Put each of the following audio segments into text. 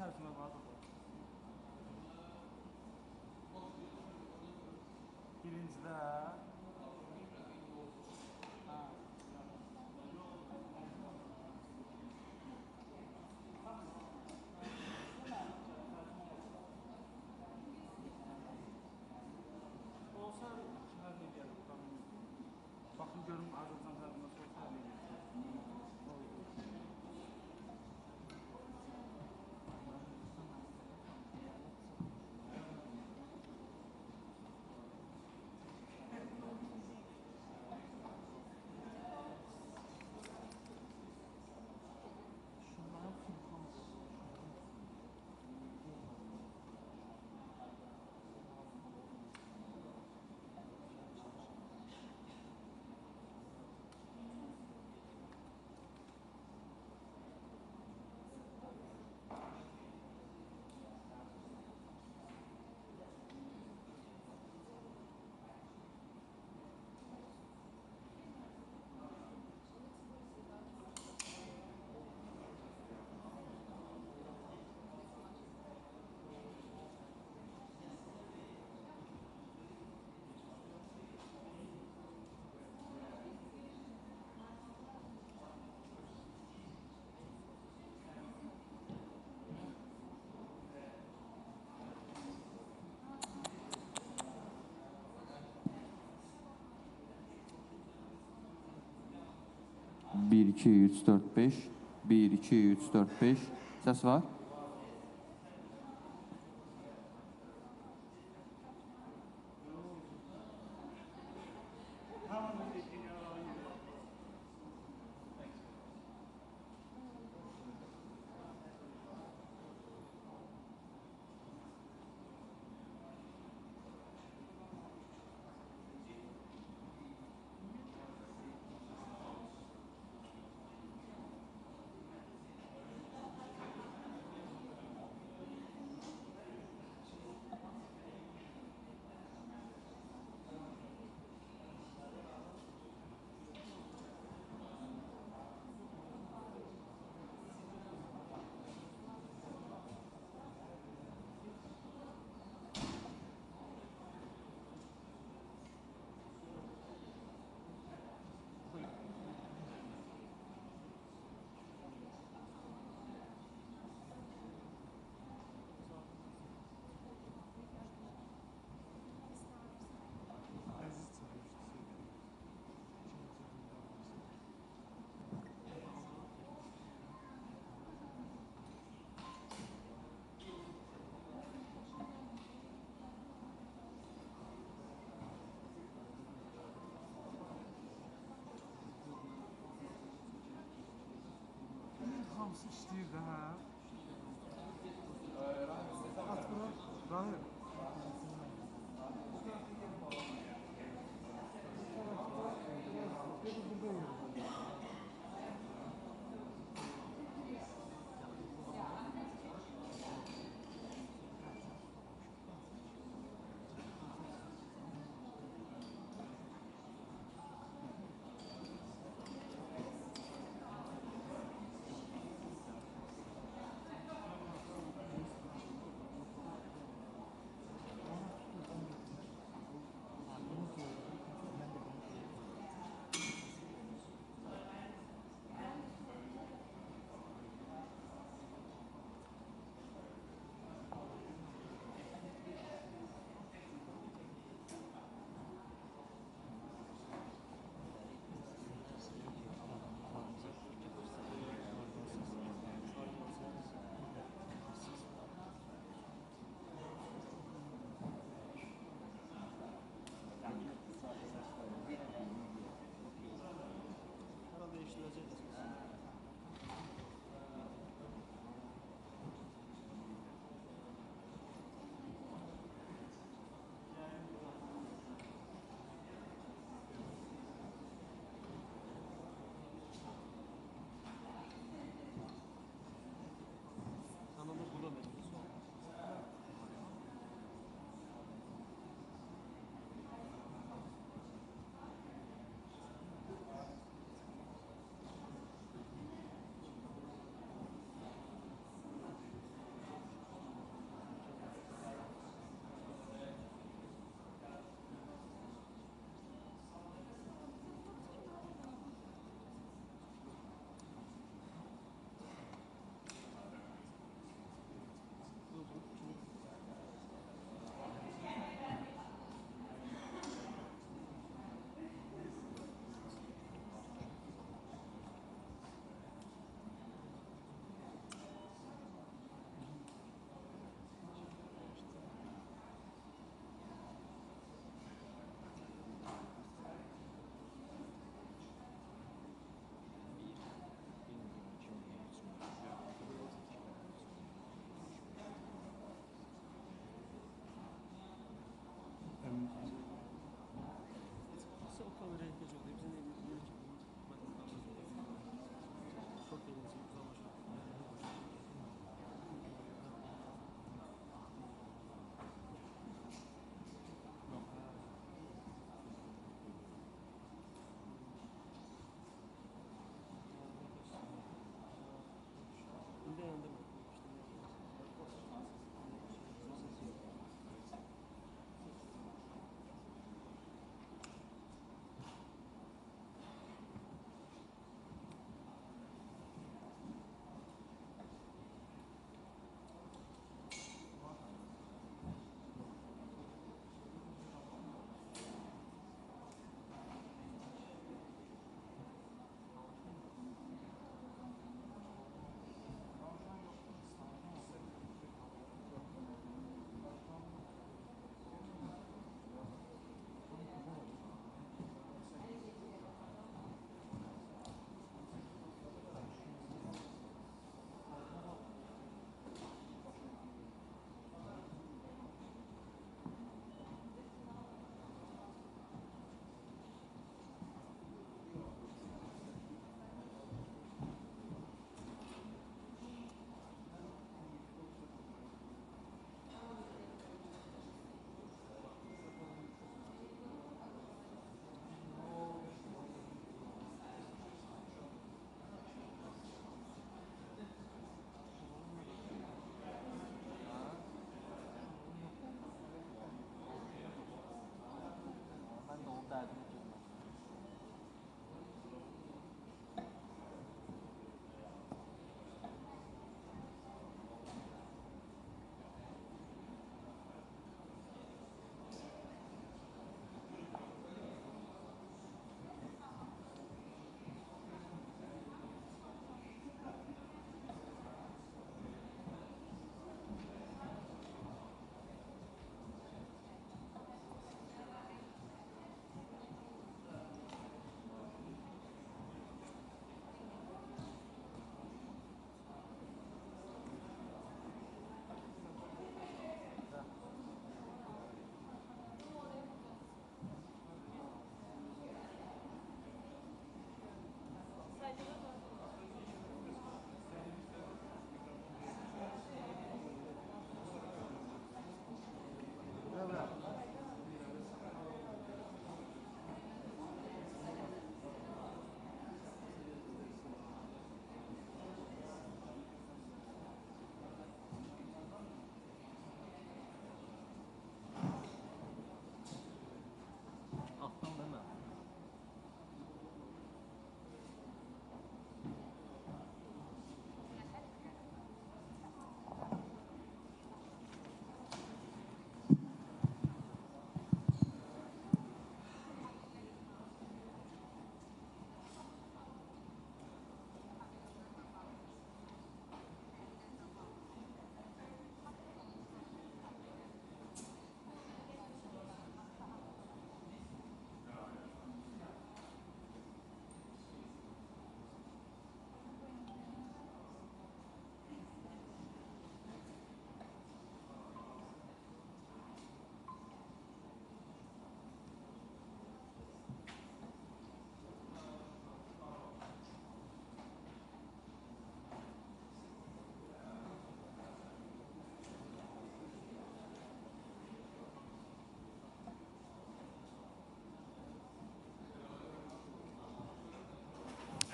tərcümə vardı. Birincidə olsa həll edəyək. Baxın görün Azərbaycan tərcüməsi olsa həll edəyək. Bir, iki, üç, dört, beş. 1, 2, 3, 4, 5. Səs var. Hamısı işləyir də, hə? Aç bura, Rahim.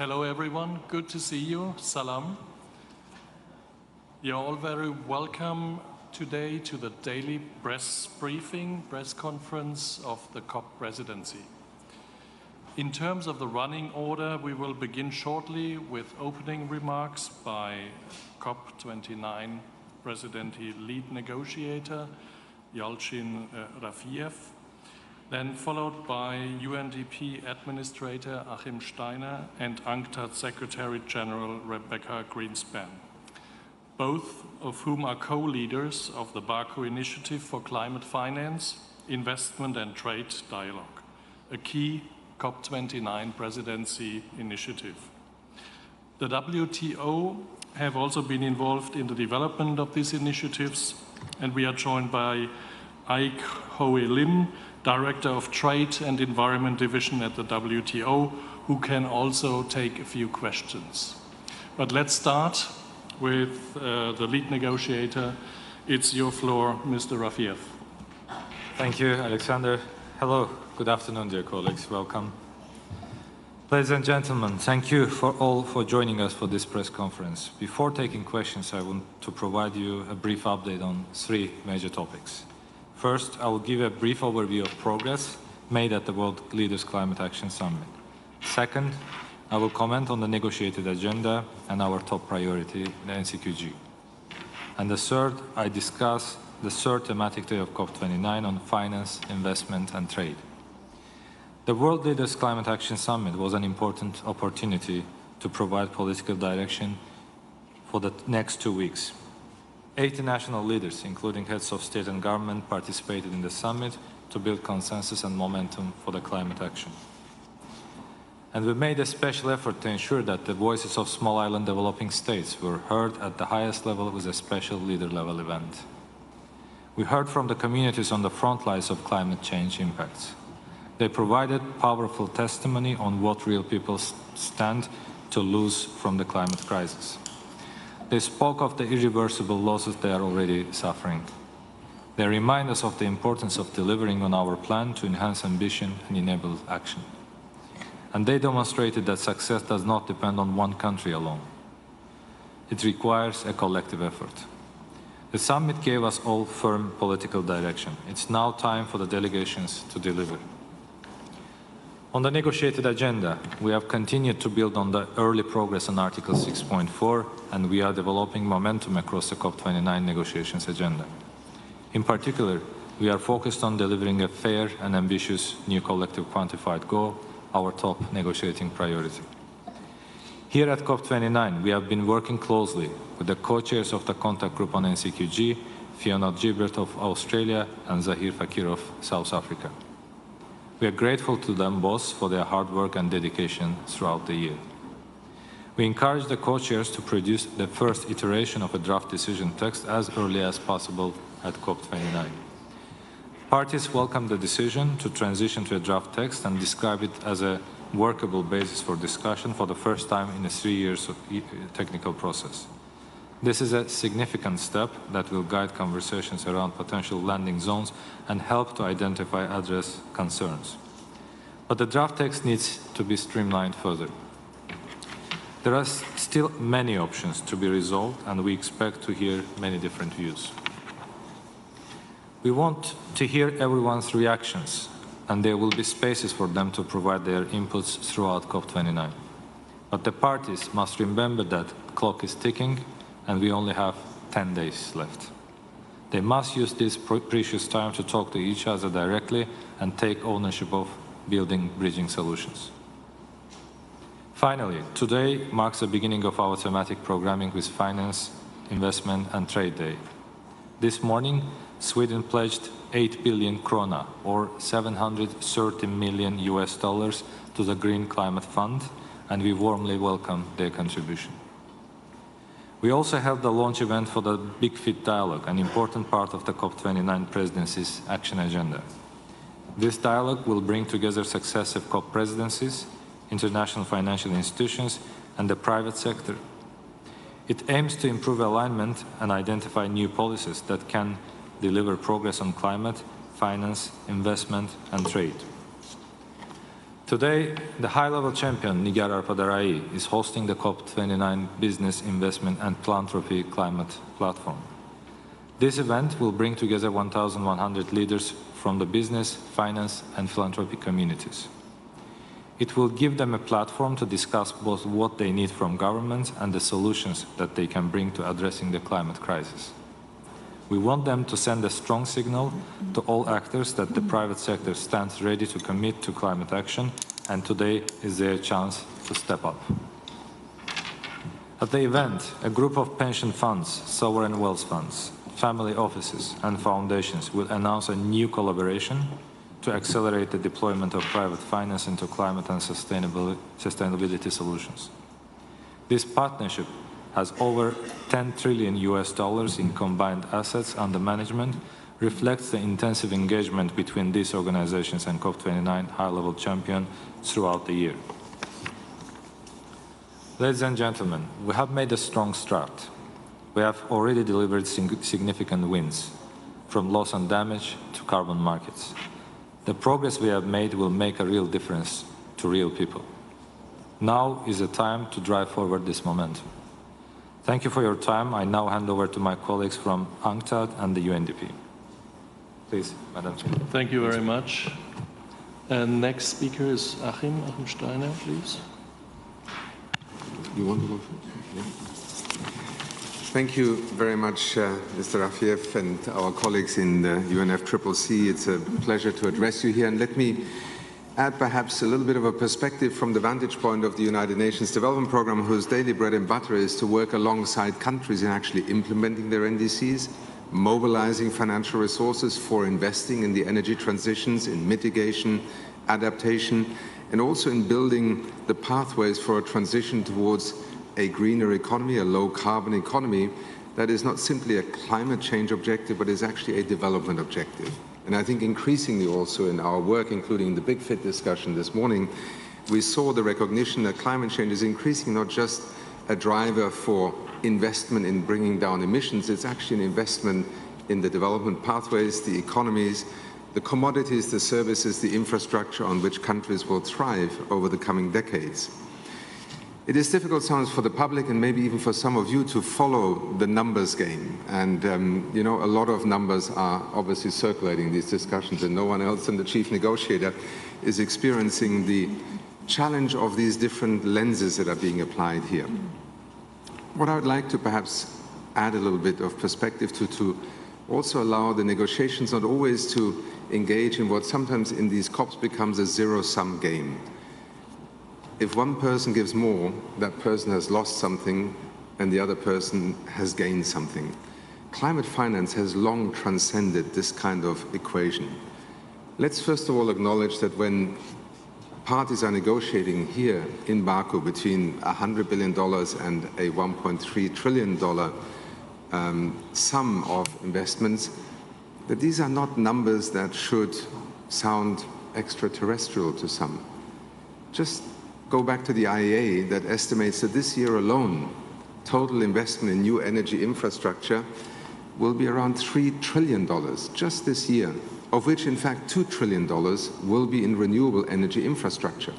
Hello everyone, good to see you. Salam. You're all very welcome today to the daily press briefing, press conference of the COP presidency. In terms of the running order, we will begin shortly with opening remarks by COP29 Presidency lead negotiator, Yalcin Rafiev, then followed by UNDP Administrator Achim Steiner and UNCTAD Secretary General Rebecca Greenspan, both of whom are co-leaders of the Baku Initiative for Climate Finance, Investment and Trade Dialogue, a key COP29 presidency initiative. The WTO have also been involved in the development of these initiatives, and we are joined by Aik Hoe Lim, Director of Trade and Environment Division at the WTO, who can also take a few questions. But let's start with the lead negotiator. It's your floor, Mr. Rafiev. Thank you, Alexander. Hello, good afternoon, dear colleagues. Welcome. Ladies and gentlemen, thank you for joining us for this press conference. Before taking questions, I want to provide you a brief update on three major topics. First, I will give a brief overview of progress made at the World Leaders Climate Action Summit. Second, I will comment on the negotiated agenda and our top priority, the NCQG. And the third, I discuss the third thematic day of COP29 on finance, investment and trade. The World Leaders Climate Action Summit was an important opportunity to provide political direction for the next 2 weeks. 80 national leaders, including heads of state and government, participated in the summit to build consensus and momentum for the climate action. And we made a special effort to ensure that the voices of small island developing states were heard at the highest level with a special leader-level event. We heard from the communities on the front lines of climate change impacts. They provided powerful testimony on what real people stand to lose from the climate crisis. They spoke of the irreversible losses they are already suffering. They remind us of the importance of delivering on our plan to enhance ambition and enable action. And they demonstrated that success does not depend on one country alone. It requires a collective effort. The summit gave us all firm political direction. It's now time for the delegations to deliver. On the negotiated agenda, we have continued to build on the early progress on Article 6.4, and we are developing momentum across the COP29 negotiations agenda. In particular, we are focused on delivering a fair and ambitious new collective quantified goal, our top negotiating priority. Here at COP29, we have been working closely with the co-chairs of the contact group on NCQG, Fiona Gilbert of Australia and Zahir Fakir of South Africa. We are grateful to them both for their hard work and dedication throughout the year. We encourage the co-chairs to produce the first iteration of a draft decision text as early as possible at COP29. Parties welcome the decision to transition to a draft text and describe it as a workable basis for discussion for the first time in a 3 years of technical process. This is a significant step that will guide conversations around potential landing zones and help to identify and address concerns. But the draft text needs to be streamlined further. There are still many options to be resolved, and we expect to hear many different views. We want to hear everyone's reactions, and there will be spaces for them to provide their inputs throughout COP29. But the parties must remember that the clock is ticking, and we only have 10 days left. They must use this precious time to talk to each other directly and take ownership of building bridging solutions. Finally, today marks the beginning of our thematic programming with Finance, Investment and Trade Day. This morning, Sweden pledged 8 billion krona, or $730 million to the Green Climate Fund, and we warmly welcome their contribution. We also held the launch event for the Big Fit Dialogue, an important part of the COP29 Presidency's action agenda. This dialogue will bring together successive COP presidencies, international financial institutions, and the private sector. It aims to improve alignment and identify new policies that can deliver progress on climate, finance, investment, and trade. Today, the high-level champion, Nigar Arpadarai, is hosting the COP29 Business, Investment and Philanthropy Climate Platform. This event will bring together 1,100 leaders from the business, finance and philanthropy communities. It will give them a platform to discuss both what they need from governments and the solutions that they can bring to addressing the climate crisis. We want them to send a strong signal to all actors that the private sector stands ready to commit to climate action, and today is their chance to step up. At the event, a group of pension funds, sovereign wealth funds, family offices and foundations will announce a new collaboration to accelerate the deployment of private finance into climate and sustainability solutions. This partnership has over $10 trillion in combined assets under management, reflects the intensive engagement between these organizations and COP29 high-level champion throughout the year. Ladies and gentlemen, we have made a strong start. We have already delivered significant wins, from loss and damage to carbon markets. The progress we have made will make a real difference to real people. Now is the time to drive forward this momentum. Thank you for your time. I now hand over to my colleagues from UNCTAD and the UNDP. Please, Madam Chair. Thank you very much. And next speaker is Achim Steiner, please. You want to go first? Yeah. Thank you very much, Mr. Rafiev and our colleagues in the UNFCCC. It's a pleasure to address you here. And let me add perhaps a little bit of a perspective from the vantage point of the United Nations Development Programme, whose daily bread and butter is to work alongside countries in actually implementing their NDCs, mobilizing financial resources for investing in the energy transitions, in mitigation, adaptation, and also in building the pathways for a transition towards a greener economy, a low-carbon economy that is not simply a climate change objective, but is actually a development objective. And I think increasingly also in our work, including the Big Fit discussion this morning, we saw the recognition that climate change is increasingly not just a driver for investment in bringing down emissions, it's actually an investment in the development pathways, the economies, the commodities, the services, the infrastructure on which countries will thrive over the coming decades. It is difficult sometimes for the public and maybe even for some of you to follow the numbers game. And, you know, a lot of numbers are obviously circulating in these discussions, and no one else than the chief negotiator is experiencing the challenge of these different lenses that are being applied here. What I would like to perhaps add a little bit of perspective to also allow the negotiations not always to engage in what sometimes in these COPs becomes a zero-sum game. If one person gives more, that person has lost something and the other person has gained something. Climate finance has long transcended this kind of equation. Let's first of all acknowledge that when parties are negotiating here in Baku between $100 billion and a $1.3 trillion sum of investments, that these are not numbers that should sound extraterrestrial to some. Just go back to the IEA that estimates that this year alone, total investment in new energy infrastructure will be around $3 trillion just this year, of which in fact $2 trillion will be in renewable energy infrastructure.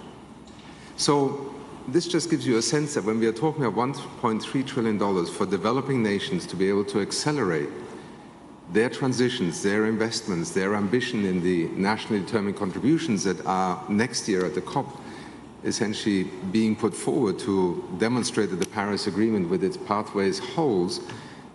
So this just gives you a sense that when we are talking about $1.3 trillion for developing nations to be able to accelerate their transitions, their investments, their ambition in the nationally determined contributions that are next year at the COP, essentially being put forward to demonstrate that the Paris Agreement with its pathways holds,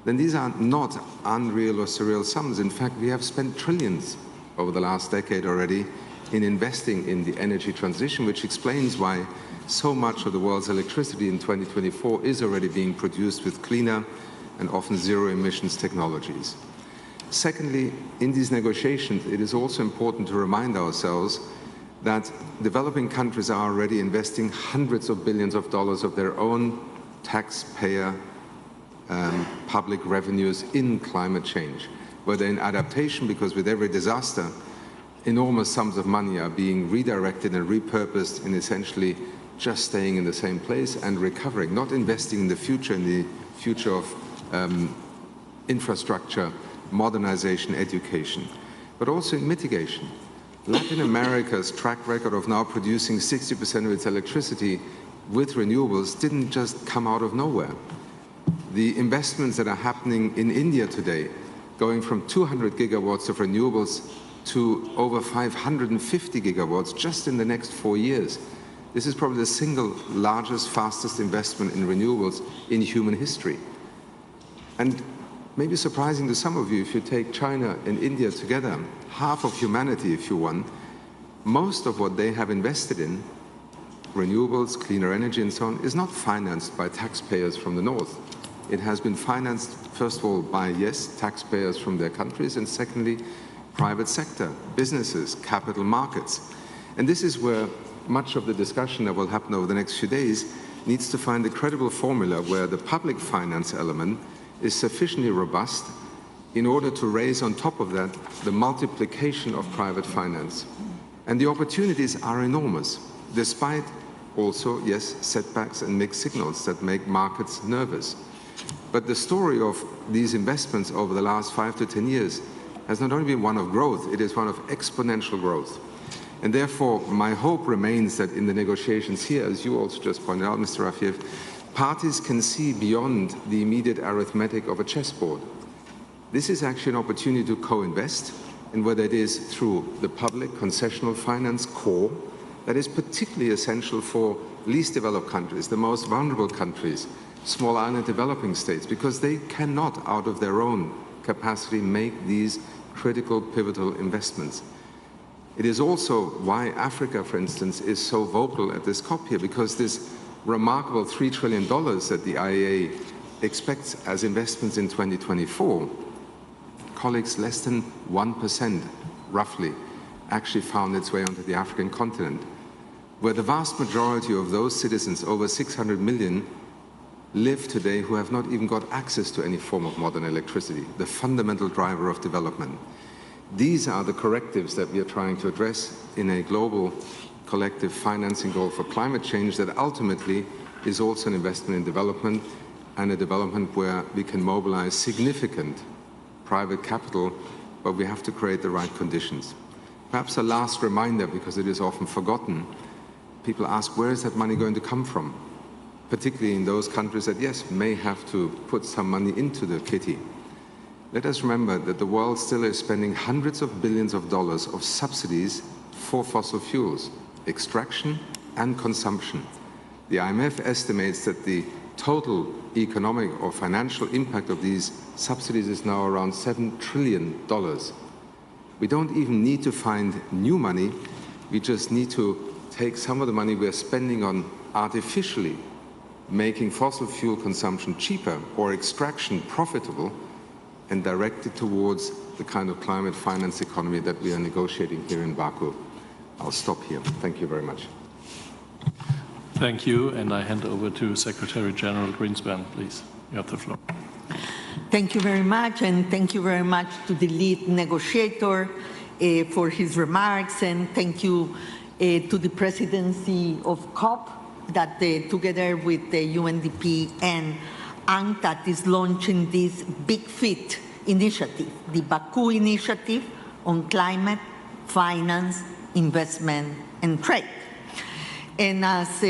then these are not unreal or surreal sums. In fact, we have spent trillions over the last decade already in investing in the energy transition, which explains why so much of the world's electricity in 2024 is already being produced with cleaner and often zero emissions technologies. Secondly, in these negotiations, it is also important to remind ourselves that developing countries are already investing hundreds of billions of dollars of their own taxpayer public revenues in climate change, whether in adaptation, because with every disaster, enormous sums of money are being redirected and repurposed in essentially just staying in the same place and recovering, not investing in the future of infrastructure, modernization, education, but also in mitigation. Latin America's track record of now producing 60% of its electricity with renewables didn't just come out of nowhere. The investments that are happening in India today, going from 200 gigawatts of renewables to over 550 gigawatts just in the next 4 years. This is probably the single largest, fastest investment in renewables in human history. And maybe surprising to some of you, if you take China and India together, half of humanity, if you want, most of what they have invested in, renewables, cleaner energy and so on, is not financed by taxpayers from the north. It has been financed, first of all, by, yes, taxpayers from their countries, and secondly, private sector, businesses, capital markets. And this is where much of the discussion that will happen over the next few days needs to find a credible formula where the public finance element is sufficiently robust in order to raise on top of that the multiplication of private finance. And the opportunities are enormous, despite also, yes, setbacks and mixed signals that make markets nervous. But the story of these investments over the last 5 to 10 years has not only been one of growth, it is one of exponential growth. And therefore, my hope remains that in the negotiations here, as you also just pointed out, Mr. Rafiev, parties can see beyond the immediate arithmetic of a chessboard. This is actually an opportunity to co-invest, and whether it is through the public concessional finance core, that is particularly essential for least developed countries, the most vulnerable countries, small island developing states, because they cannot, out of their own capacity, make these critical, pivotal investments. It is also why Africa, for instance, is so vocal at this COP here, because this remarkable $3 trillion that the IEA expects as investments in 2024, colleagues, less than 1%, roughly, actually found its way onto the African continent, where the vast majority of those citizens, over 600 million, live today who have not even got access to any form of modern electricity, the fundamental driver of development. These are the correctives that we are trying to address in a global collective financing goal for climate change that ultimately is also an investment in development, and a development where we can mobilize significant private capital, but we have to create the right conditions. Perhaps a last reminder, because it is often forgotten, people ask, where is that money going to come from? Particularly in those countries that, yes, may have to put some money into the kitty. Let us remember that the world still is spending hundreds of billions of dollars of subsidies for fossil fuels, extraction and consumption. The IMF estimates that the total economic or financial impact of these subsidies is now around $7 trillion. We don't even need to find new money. We just need to take some of the money we're spending on artificially making fossil fuel consumption cheaper or extraction profitable and direct it towards the kind of climate finance economy that we are negotiating here in Baku. I'll stop here. Thank you very much. Thank you, and I hand over to Secretary General Greenspan, please. You have the floor. Thank you very much, and thank you very much to the lead negotiator for his remarks, and thank you to the presidency of COP that together with the UNDP and UNCTAD is launching this big fit initiative, the Baku initiative on climate, finance, investment, and trade. And as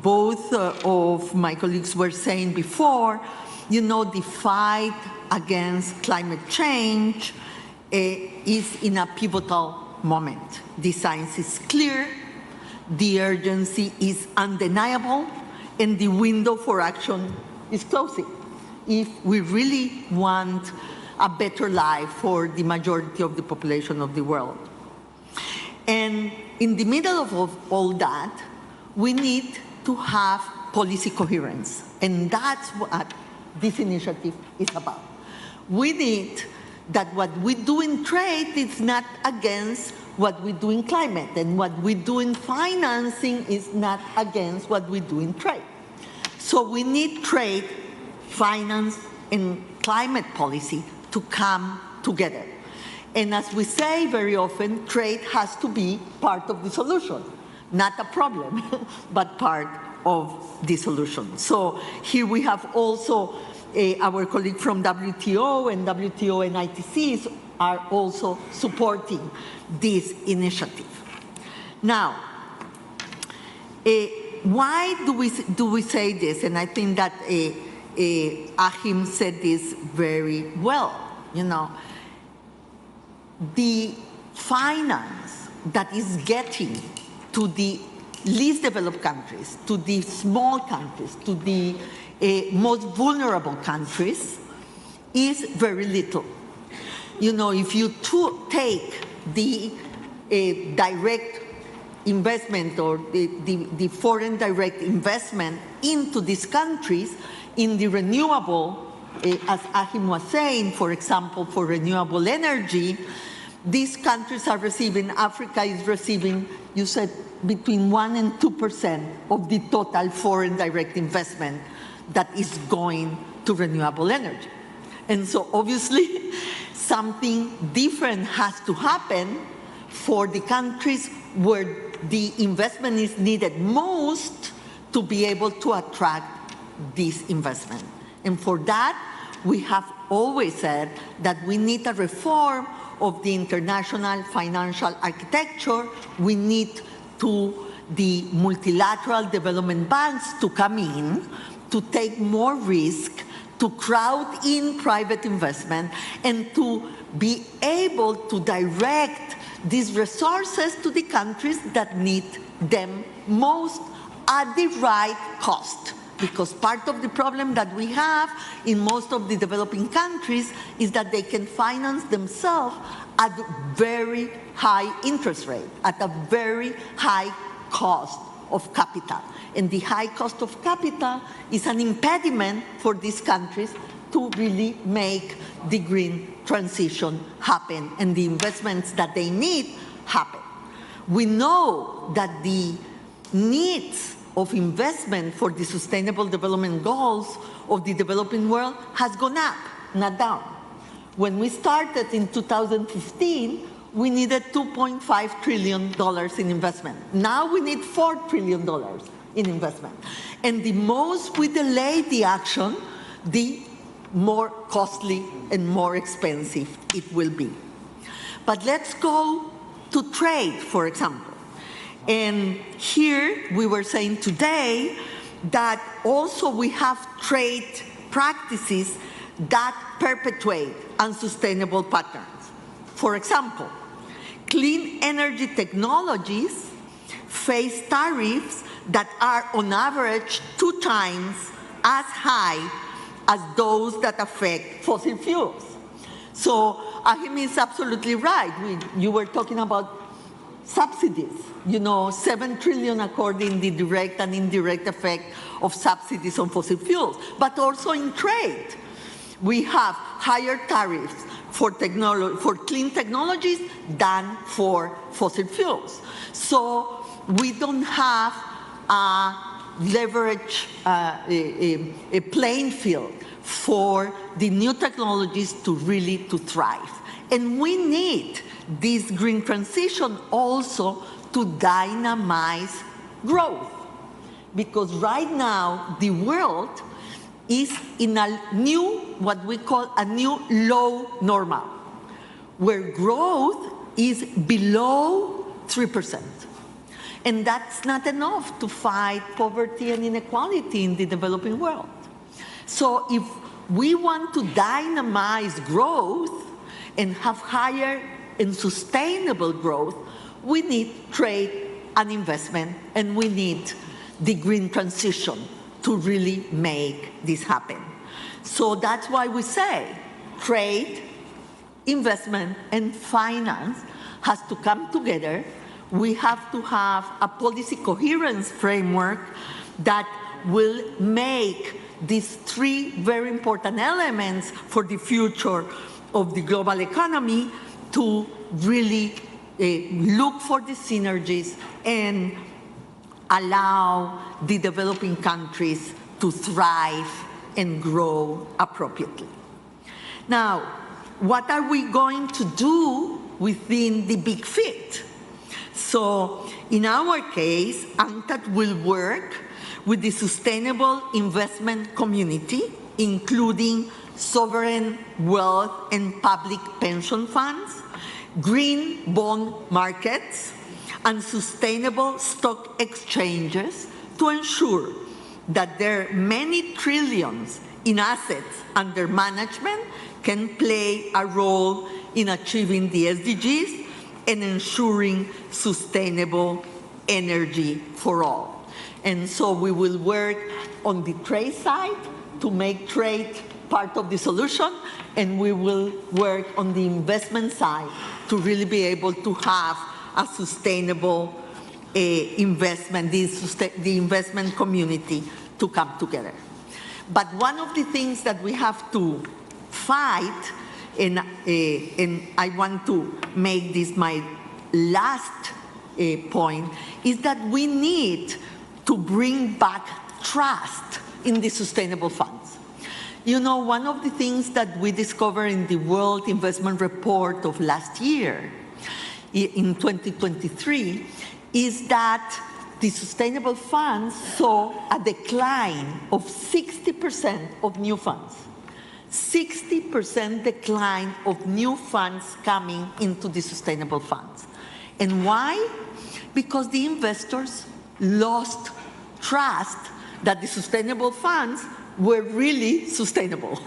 both of my colleagues were saying before, you know, the fight against climate change is in a pivotal moment. The science is clear, the urgency is undeniable, and the window for action is closing if we really want a better life for the majority of the population of the world. And in the middle of all that, we need to have policy coherence, and that's what this initiative is about. We need that what we do in trade is not against what we do in climate, and what we do in financing is not against what we do in trade. So we need trade, finance, and climate policy to come together. And as we say very often, trade has to be part of the solution, not a problem, but part of the solution. So here we have also our colleague from WTO, and WTO and ITC is are also supporting this initiative. Now, why do we say this? And I think that Achim said this very well. You know, the finance that is getting to the least developed countries, to the small countries, to the most vulnerable countries is very little. You know, if you take the direct investment or the foreign direct investment into these countries in the renewable, as Achim was saying, for example, for renewable energy, these countries are receiving, Africa is receiving, you said, between 1% and 2% of the total foreign direct investment that is going to renewable energy. And so obviously something different has to happen for the countries where the investment is needed most to be able to attract this investment. And for that, we have always said that we need a reform of the international financial architecture. We need the multilateral development banks to come in, to take more risk, to crowd in private investment, and to be able to direct these resources to the countries that need them most at the right cost. Because part of the problem that we have in most of the developing countries is that they can finance themselves at very high interest rate, at a very high cost of capital. And the high cost of capital is an impediment for these countries to really make the green transition happen and the investments that they need happen. We know that the needs of investment for the sustainable development goals of the developing world has gone up, not down. When we started in 2015, we needed $2.5 trillion in investment. Now we need $4 trillion in investment. And the most we delay the action, the more costly and more expensive it will be. But let's go to trade, for example. And here we were saying today that also we have trade practices that perpetuate unsustainable patterns. For example, clean energy technologies face tariffs that are on average 2 times as high as those that affect fossil fuels. So Achim is absolutely right. You were talking about subsidies, you know, 7 trillion according to the direct and indirect effect of subsidies on fossil fuels, but also in trade. We have higher tariffs for clean technologies than for fossil fuels. So we don't have a leverage, a playing field for the new technologies to really thrive. And we need this green transition also to dynamize growth. Because right now, the world is in a new, what we call a new low normal, where growth is below 3%. And that's not enough to fight poverty and inequality in the developing world. So if we want to dynamize growth and have higher and sustainable growth, we need trade and investment, and we need the green transition to really make this happen. So that's why we say trade, investment, and finance has to come together. We have to have a policy coherence framework that will make these 3 very important elements for the future of the global economy to really look for the synergies and allow the developing countries to thrive and grow appropriately. Now, what are we going to do within the big fit? So in our case, UNCTAD will work with the sustainable investment community including sovereign wealth and public pension funds, green bond markets, and sustainable stock exchanges to ensure that their many trillions in assets under management can play a role in achieving the SDGs and ensuring sustainable energy for all. And so we will work on the trade side to make trade part of the solution, and we will work on the investment side to really be able to have a sustainable investment, the investment community to come together. But one of the things that we have to fight, and I want to make this my last point, is that we need to bring back trust in the sustainable funds. You know, one of the things that we discovered in the World Investment Report of last year, in 2023, is that the sustainable funds saw a decline of 60% of new funds. 60% decline of new funds coming into the sustainable funds. And why? Because the investors lost trust that the sustainable funds were really sustainable,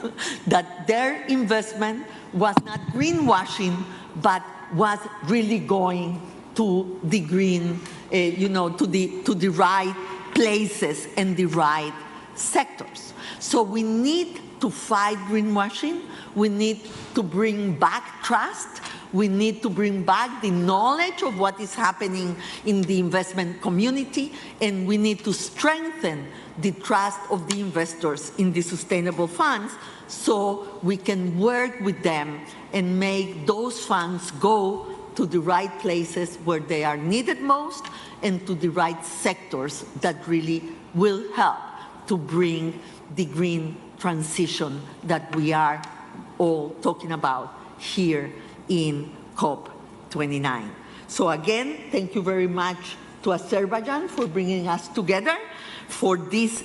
that their investment was not greenwashing, but was really going to the green, to the right places and the right sectors. So we need to fight greenwashing. We need to bring back trust. We need to bring back the knowledge of what is happening in the investment community, and we need to strengthen the trust of the investors in the sustainable funds so we can work with them and make those funds go to the right places where they are needed most and to the right sectors that really will help to bring the green transition that we are all talking about here in COP29. So again, thank you very much to Azerbaijan for bringing us together for this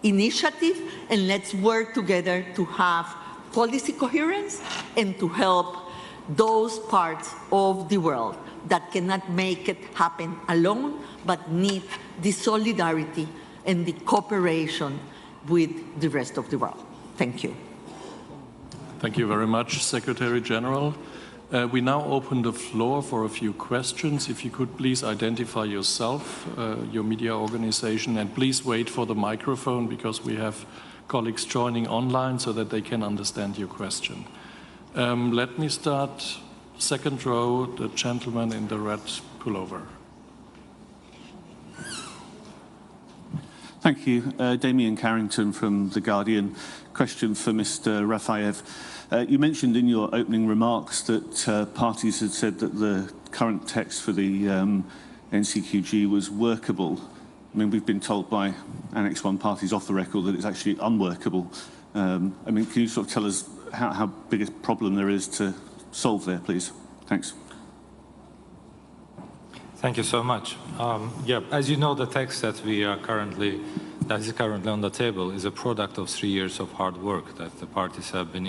initiative, and let's work together to have policy coherence and to help those parts of the world that cannot make it happen alone, but need the solidarity and the cooperation with the rest of the world. Thank you. Thank you very much, Secretary General. We now open the floor for a few questions. If you could please identify yourself, your media organization, and please wait for the microphone because we have colleagues joining online so that they can understand your question. Let me start, second row, the gentleman in the red pullover. Thank you. Damien Carrington from The Guardian. Question for Mr. Rafaev. You mentioned in your opening remarks that parties had said that the current text for the NCQG was workable. I mean, we've been told by Annex 1 parties off the record that it's actually unworkable. I mean, can you sort of tell us how big a problem there is to solve there, please? Thanks. Thank you so much. Yeah, as you know, the text that is currently on the table is a product of 3 years of hard work that the parties have been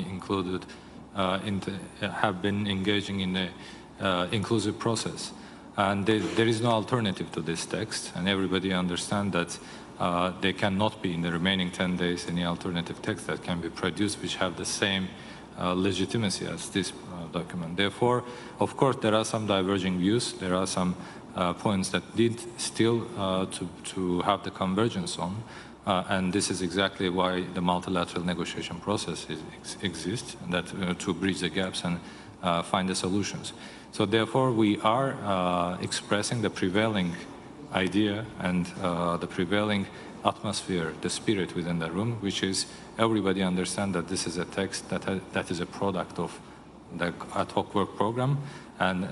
have been engaging in a inclusive process. And there is no alternative to this text, and everybody understands that there cannot be in the remaining 10 days any alternative text that can be produced which have the same legitimacy as this document. Therefore, of course, there are some diverging views. There are some points that need still to have the convergence on, and this is exactly why the multilateral negotiation process exists, that to bridge the gaps and find the solutions. So therefore, we are expressing the prevailing idea and the prevailing atmosphere, the spirit within the room, which is everybody understand that this is a text that is a product of the ad hoc work program, and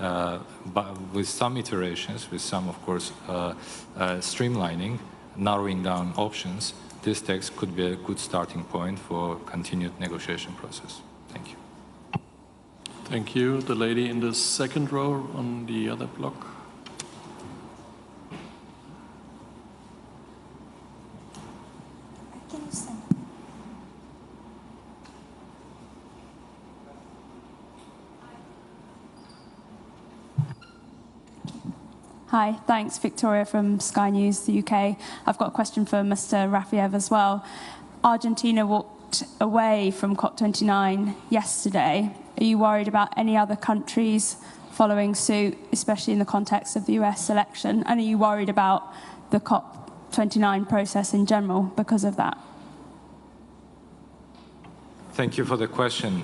but with some iterations, with some, of course, streamlining, narrowing down options, this text could be a good starting point for continued negotiation process. Thank you. Thank you. The lady in the second row on the other block. Hi, thanks. Victoria from Sky News, the UK. I've got a question for Mr. Rafiev as well. Argentina walked away from COP29 yesterday. Are you worried about any other countries following suit, especially in the context of the US election? And are you worried about the COP29 process in general because of that? Thank you for the question.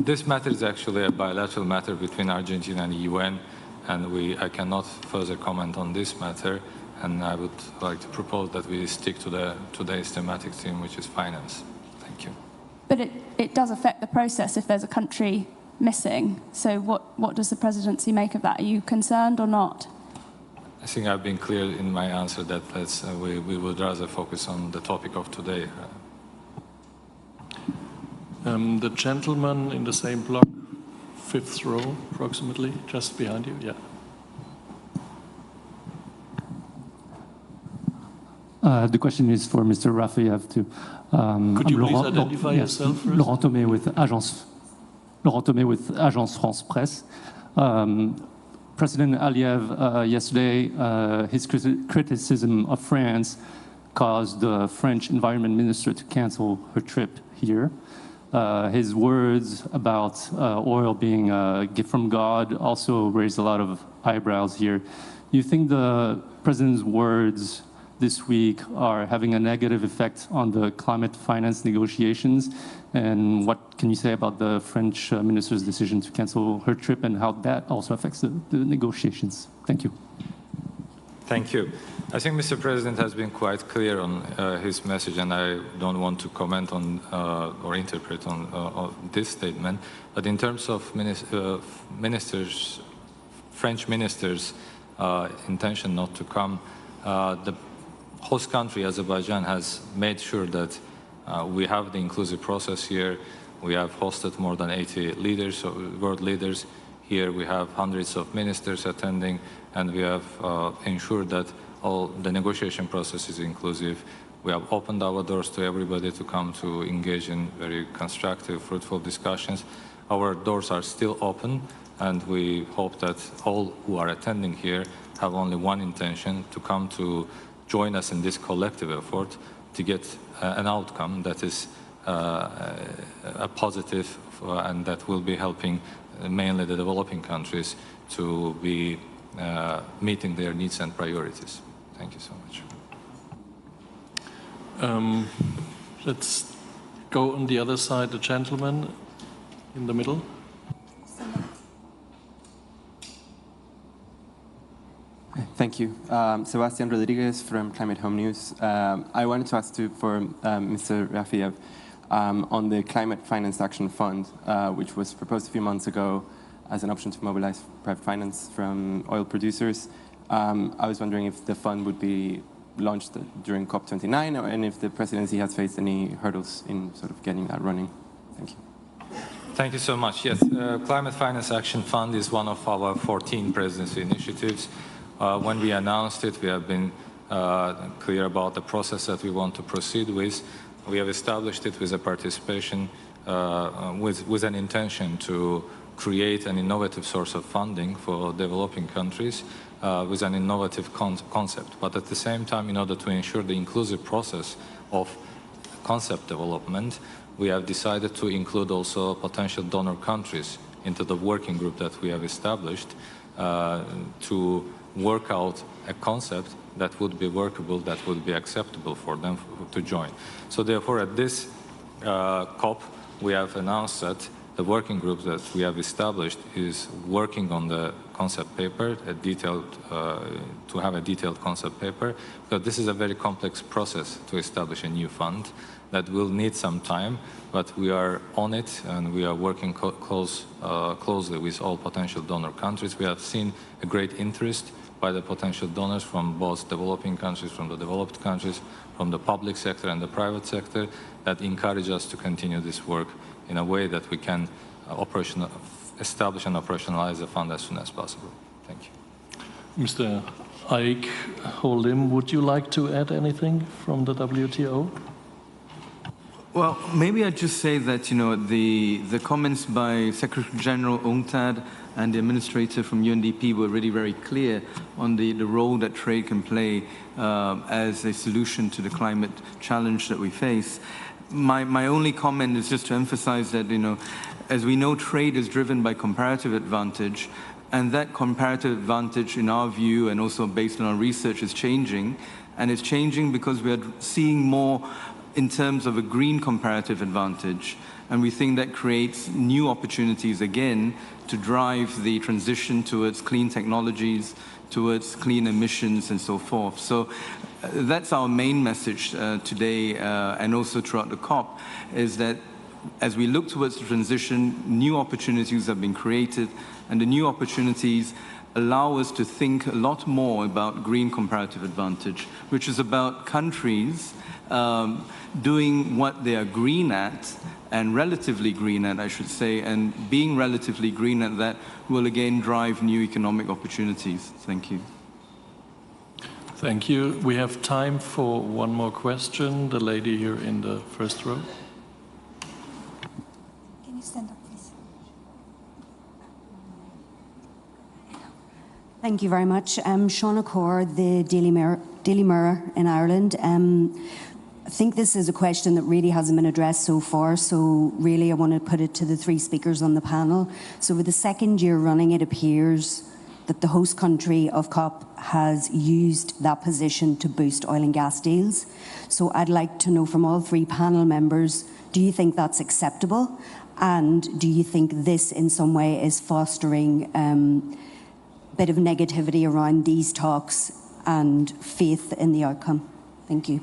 This matter is actually a bilateral matter between Argentina and the UN, and I cannot further comment on this matter, and I would like to propose that we stick to today's thematic theme, which is finance. Thank you. But it does affect the process if there's a country missing. So what does the presidency make of that? Are you concerned or not? I think I've been clear in my answer that we would rather focus on the topic of today. The gentleman in the same block, fifth row, approximately, just behind you. Yeah. The question is for Mr. Rafiev too. Could you please identify yourself first? Laurent Thomé with Agence France Presse. President Aliyev yesterday, his criticism of France caused the French environment minister to cancel her trip here. His words about oil being a gift from God also raised a lot of eyebrows here. Do you think the president's words this week are having a negative effect on the climate finance negotiations? And what can you say about the French minister's decision to cancel her trip and how that also affects the negotiations? Thank you. Thank you. I think Mr. President has been quite clear on his message, and I don't want to comment on or interpret on this statement. But in terms of French ministers' intention not to come, the host country, Azerbaijan, has made sure that we have the inclusive process here. We have hosted more than 80 leaders, world leaders. Here we have hundreds of ministers attending, and we have ensured that all the negotiation process is inclusive. We have opened our doors to everybody to come to engage in very constructive, fruitful discussions. Our doors are still open, and we hope that all who are attending here have only one intention: to come to join us in this collective effort to get an outcome that is a positive and that will be helping mainly the developing countries to be meeting their needs and priorities. Thank you so much. Let's go on the other side, the gentleman in the middle. Thank you. Sebastian Rodriguez from Climate Home News. I wanted to ask you for Mr. Rafiev on the Climate Finance Action Fund, which was proposed a few months ago as an option to mobilize private finance from oil producers. I was wondering if the fund would be launched during COP29, and if the presidency has faced any hurdles in sort of getting that running. Thank you. Thank you so much. Yes, Climate Finance Action Fund is one of our 14 presidency initiatives. When we announced it, we have been clear about the process that we want to proceed with. We have established it with a participation, with an intention to create an innovative source of funding for developing countries with an innovative concept. But at the same time, in order to ensure the inclusive process of concept development, we have decided to include also potential donor countries into the working group that we have established to work out a concept that would be workable, that would be acceptable for them to join. So therefore, at this COP, we have announced that the working group that we have established is working on the concept paper, to have a detailed concept paper, because this is a very complex process to establish a new fund that will need some time, but we are on it and we are working closely with all potential donor countries. We have seen a great interest by the potential donors from both developing countries, from the developed countries, from the public sector and the private sector, that encourage us to continue this work in a way that we can establish and operationalize the fund as soon as possible. Thank you. Mr. Aik Holim, would you like to add anything from the WTO? Well, maybe I'd just say that, you know, the comments by Secretary General UNCTAD and the administrator from UNDP were really very clear on the role that trade can play as a solution to the climate challenge that we face. My only comment is just to emphasize that, you know, as we know, trade is driven by comparative advantage, and that comparative advantage, in our view, and also based on our research, is changing. And it's changing because we are seeing more in terms of a green comparative advantage. And we think that creates new opportunities, again, to drive the transition towards clean technologies, towards clean emissions, and so forth. So that's our main message today, and also throughout the COP, is that as we look towards the transition, new opportunities have been created, and the new opportunities allow us to think a lot more about green comparative advantage, which is about countries doing what they are green at, and relatively green at, I should say, and being relatively green at that will again drive new economic opportunities. Thank you. Thank you. We have time for one more question. The lady here in the first row. Can you stand up, please? Thank you very much. Shauna Core, the Daily Mirror in Ireland. I think this is a question that really hasn't been addressed so far, so really I want to put it to the three speakers on the panel. So for the second year running, it appears that the host country of COP has used that position to boost oil and gas deals. So I'd like to know from all three panel members, do you think that's acceptable? And do you think this in some way is fostering a bit of negativity around these talks and faith in the outcome? Thank you.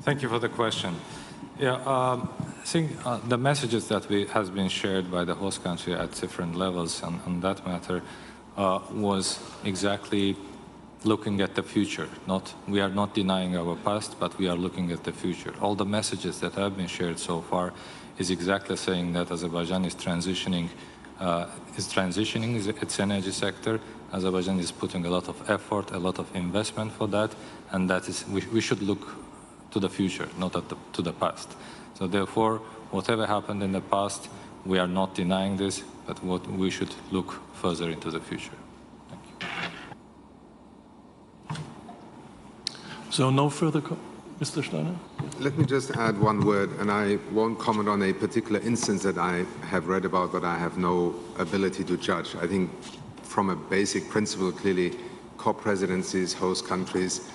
Thank you for the question. Yeah, I think the messages that has been shared by the host country at different levels on that matter was exactly looking at the future. We are not denying our past, but we are looking at the future. All the messages that have been shared so far is exactly saying that Azerbaijan is transitioning its energy sector. Azerbaijan is putting a lot of effort, a lot of investment for that, and that is we should look to the future, not to the past. So therefore, whatever happened in the past, we are not denying this, but we should look further into the future. Thank you. So no further, Mr. Steiner? Let me just add one word, and I won't comment on a particular instance that I have read about, but I have no ability to judge. I think from a basic principle, clearly, COP presidencies, host countries,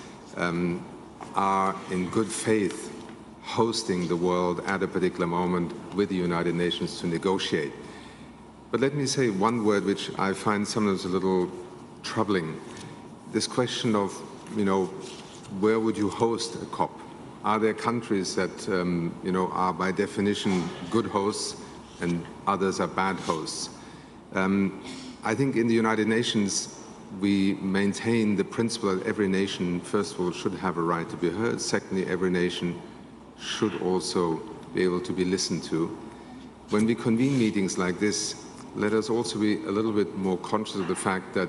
are in good faith hosting the world at a particular moment with the United Nations to negotiate. But let me say one word which I find sometimes a little troubling. This question of, you know, where would you host a COP? Are there countries that, you know, are by definition good hosts and others are bad hosts? I think in the United Nations, we maintain the principle that every nation, first of all, should have a right to be heard. Secondly, every nation should also be able to be listened to. When we convene meetings like this, let us also be a little bit more conscious of the fact that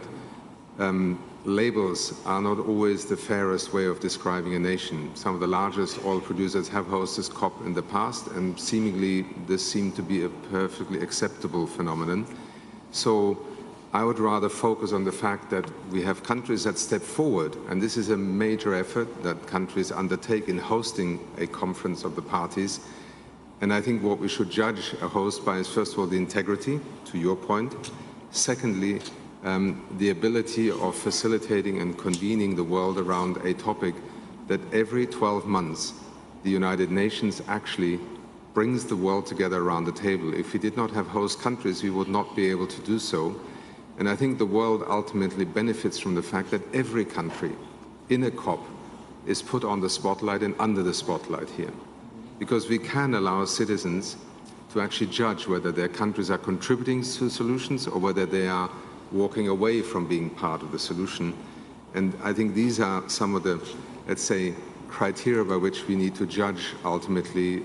labels are not always the fairest way of describing a nation. Some of the largest oil producers have hosted COP in the past, and seemingly this seemed to be a perfectly acceptable phenomenon. So I would rather focus on the fact that we have countries that step forward, and this is a major effort that countries undertake in hosting a conference of the parties. And I think what we should judge a host by is, first of all, the integrity, to your point. Secondly, the ability of facilitating and convening the world around a topic that every 12 months the United Nations actually brings the world together around the table. If we did not have host countries, we would not be able to do so. And I think the world ultimately benefits from the fact that every country in a COP is put on the spotlight and under the spotlight here. Because we can allow citizens to actually judge whether their countries are contributing to solutions or whether they are walking away from being part of the solution. And I think these are some of the, let's say, criteria by which we need to judge ultimately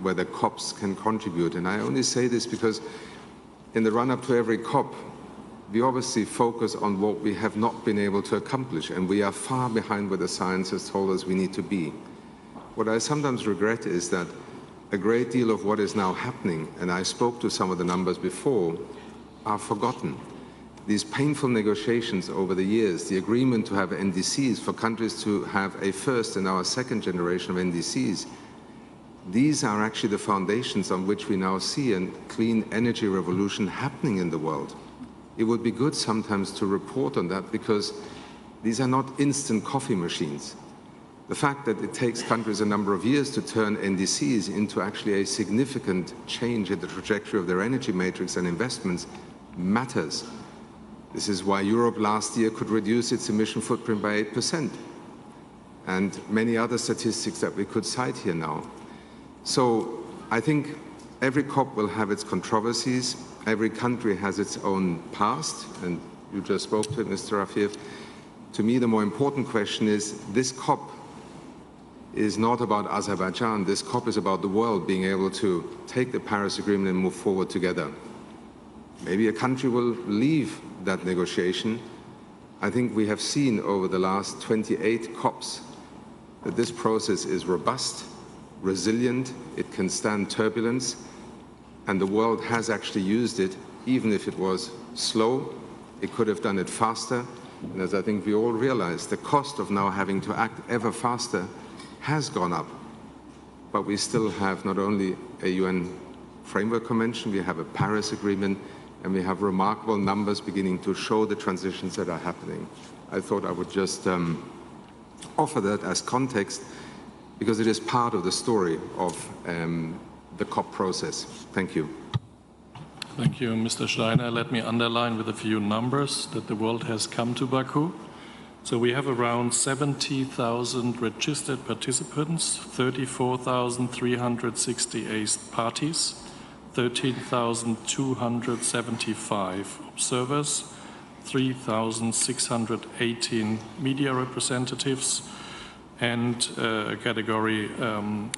whether COPs can contribute. And I only say this because in the run-up to every COP, we obviously focus on what we have not been able to accomplish, and we are far behind where the science has told us we need to be. what I sometimes regret is that a great deal of what is now happening, and I spoke to some of the numbers before, are forgotten. These painful negotiations over the years, the agreement to have NDCs, for countries to have a first and now a second generation of NDCs, these are actually the foundations on which we now see a clean energy revolution happening in the world. It would be good sometimes to report on that, because these are not instant coffee machines. The fact that it takes countries a number of years to turn NDCs into actually a significant change in the trajectory of their energy matrix and investments matters. This is why Europe last year could reduce its emission footprint by 8%, and many other statistics that we could cite here now. So I think every COP will have its controversies. Every country has its own past, and you just spoke to it, Mr. Rafiev. To me, the more important question is, this COP is not about Azerbaijan. This COP is about the world being able to take the Paris Agreement and move forward together. Maybe a country will leave that negotiation. I think we have seen over the last 28 COPs that this process is robust, resilient, it can stand turbulence, and the world has actually used it. Even if it was slow, it could have done it faster. And as I think we all realize, the cost of now having to act ever faster has gone up. But we still have not only a UN Framework Convention, we have a Paris Agreement, and we have remarkable numbers beginning to show the transitions that are happening. I thought I would just offer that as context, because it is part of the story of the COP process. Thank you. Thank you, Mr. Steiner. Let me underline with a few numbers that the world has come to Baku. So we have around 70,000 registered participants, 34,368 parties, 13,275 observers, 3,618 media representatives, and category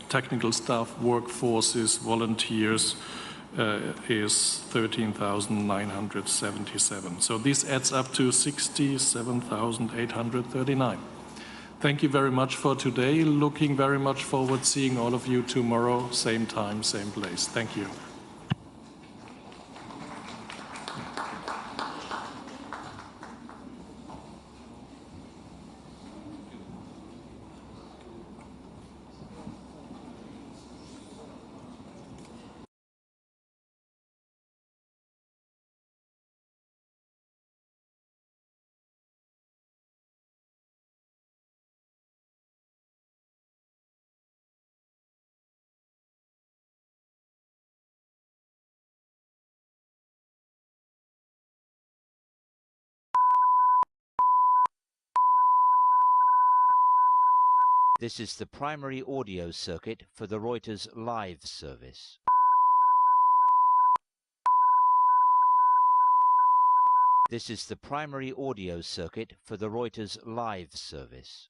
technical staff, workforces, volunteers, is 13,977. So this adds up to 67,839. Thank you very much for today. Looking very much forward seeing all of you tomorrow, same time, same place. Thank you. This is the primary audio circuit for the Reuters live service. This is the primary audio circuit for the Reuters live service.